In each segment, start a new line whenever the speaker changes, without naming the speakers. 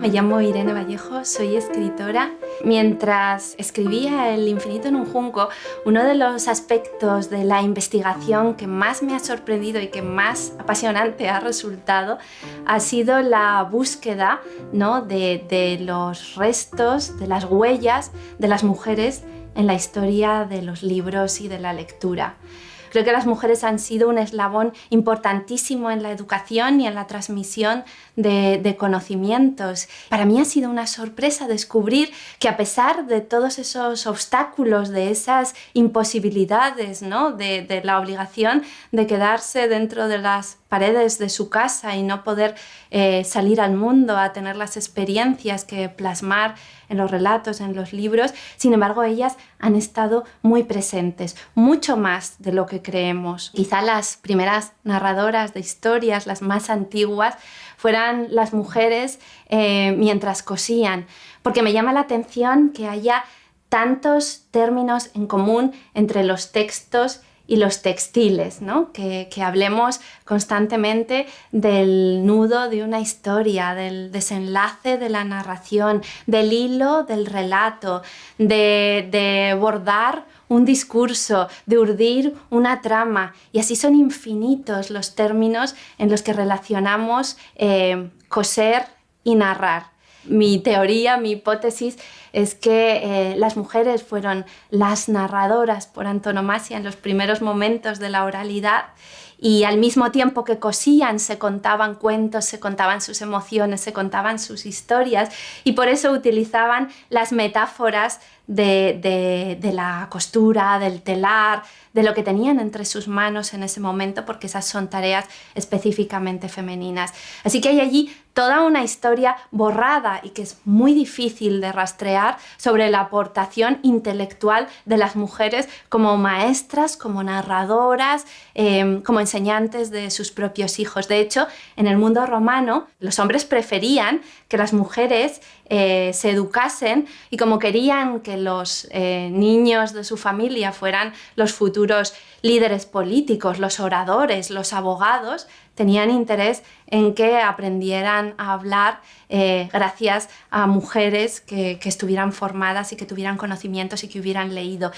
Me llamo Irene Vallejo, soy escritora. Mientras escribía El infinito en un junco, uno de los aspectos de la investigación que más me ha sorprendido y que más apasionante ha resultado ha sido la búsqueda, ¿no?, de los restos, de las huellas de las mujeres en la historia de los libros y de la lectura. Creo que las mujeres han sido un eslabón importantísimo en la educación y en la transmisión de conocimientos. Para mí ha sido una sorpresa descubrir que a pesar de todos esos obstáculos, de esas imposibilidades, ¿no?, de la obligación de quedarse dentro de las paredes de su casa y no poder salir al mundo a tener las experiencias que plasmar en los relatos, en los libros, sin embargo ellas han estado muy presentes, mucho más de lo que creemos. Quizá las primeras narradoras de historias, las más antiguas, fueran las mujeres mientras cosían, porque me llama la atención que haya tantos términos en común entre los textos y los textiles, ¿no? Que hablemos constantemente del nudo de una historia, del desenlace de la narración, del hilo del relato, de bordar un discurso, de urdir una trama, y así son infinitos los términos en los que relacionamos coser y narrar. Mi teoría, mi hipótesis es que las mujeres fueron las narradoras por antonomasia en los primeros momentos de la oralidad, y al mismo tiempo que cosían se contaban cuentos, se contaban sus emociones, se contaban sus historias, y por eso utilizaban las metáforas de la costura, del telar, de lo que tenían entre sus manos en ese momento, porque esas son tareas específicamente femeninas. Así que hay allí toda una historia borrada y que es muy difícil de rastrear sobre la aportación intelectual de las mujeres como maestras, como narradoras, como enseñantes de sus propios hijos. De hecho, en el mundo romano, los hombres preferían que las mujeres se educasen, y como querían que los niños de su familia fueran los futuros líderes políticos, los oradores, los abogados, tenían interés en que aprendieran a hablar gracias a mujeres que estuvieran formadas y que tuvieran conocimientos y que hubieran leído.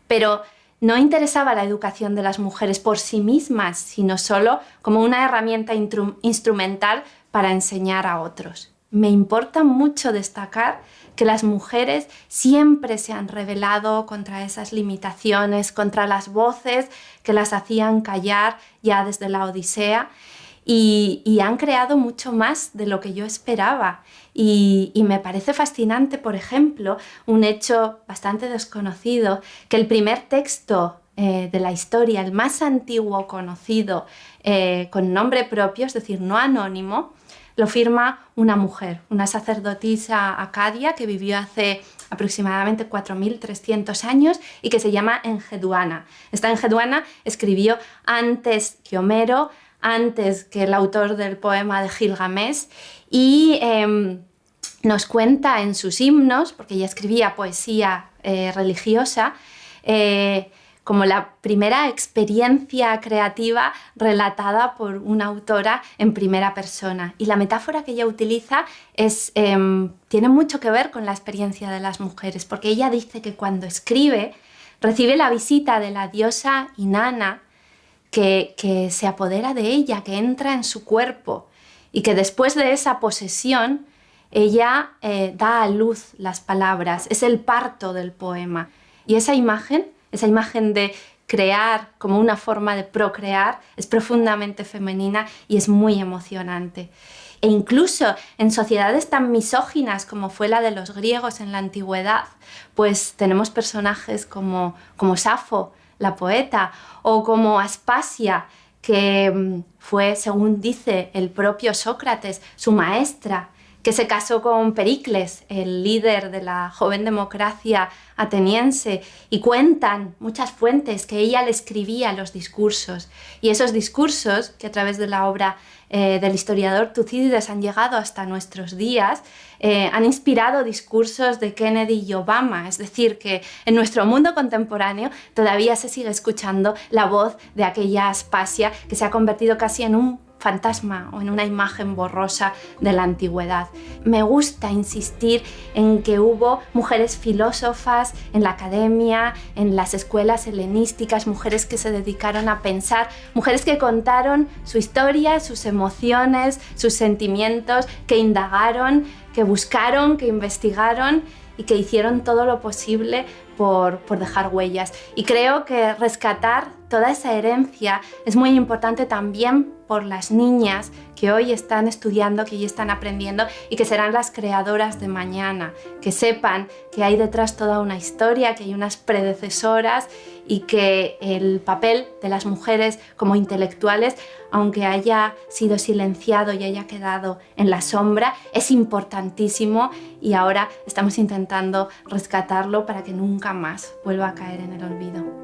Pero no interesaba la educación de las mujeres por sí mismas, sino solo como una herramienta instrumental para enseñar a otros. Me importa mucho destacar que las mujeres siempre se han rebelado contra esas limitaciones, contra las voces que las hacían callar ya desde la Odisea, y han creado mucho más de lo que yo esperaba. Y me parece fascinante, por ejemplo, un hecho bastante desconocido, que el primer texto de la historia, el más antiguo conocido con nombre propio, es decir, no anónimo, lo firma una mujer, una sacerdotisa acadia que vivió hace aproximadamente 4.300 años y que se llama Enheduanna. Esta Enheduanna escribió antes que Homero, antes que el autor del poema de Gilgamesh, y nos cuenta en sus himnos, porque ella escribía poesía religiosa, como la primera experiencia creativa relatada por una autora en primera persona. Y la metáfora que ella utiliza tiene mucho que ver con la experiencia de las mujeres, porque ella dice que cuando escribe recibe la visita de la diosa Inanna, que se apodera de ella, que entra en su cuerpo, y que después de esa posesión ella da a luz las palabras. Es el parto del poema. Y esa imagen de crear como una forma de procrear es profundamente femenina y es muy emocionante. E incluso en sociedades tan misóginas como fue la de los griegos en la antigüedad, pues tenemos personajes como Safo, la poeta, o como Aspasia, que fue, según dice el propio Sócrates, su maestra, que se casó con Pericles, el líder de la joven democracia ateniense, y cuentan muchas fuentes que ella le escribía los discursos, y esos discursos, que a través de la obra del historiador Tucídides han llegado hasta nuestros días, han inspirado discursos de Kennedy y Obama. Es decir, que en nuestro mundo contemporáneo todavía se sigue escuchando la voz de aquella Aspasia que se ha convertido casi en un fantasma o en una imagen borrosa de la antigüedad. Me gusta insistir en que hubo mujeres filósofas en la academia, en las escuelas helenísticas, mujeres que se dedicaron a pensar, mujeres que contaron su historia, sus emociones, sus sentimientos, que indagaron, que buscaron, que investigaron y que hicieron todo lo posible por dejar huellas. Y creo que rescatar toda esa herencia es muy importante también por las niñas que hoy están estudiando, que hoy están aprendiendo y que serán las creadoras de mañana, que sepan que hay detrás toda una historia, que hay unas predecesoras y que el papel de las mujeres como intelectuales, aunque haya sido silenciado y haya quedado en la sombra, es importantísimo y ahora estamos intentando rescatarlo para que nunca más vuelva a caer en el olvido.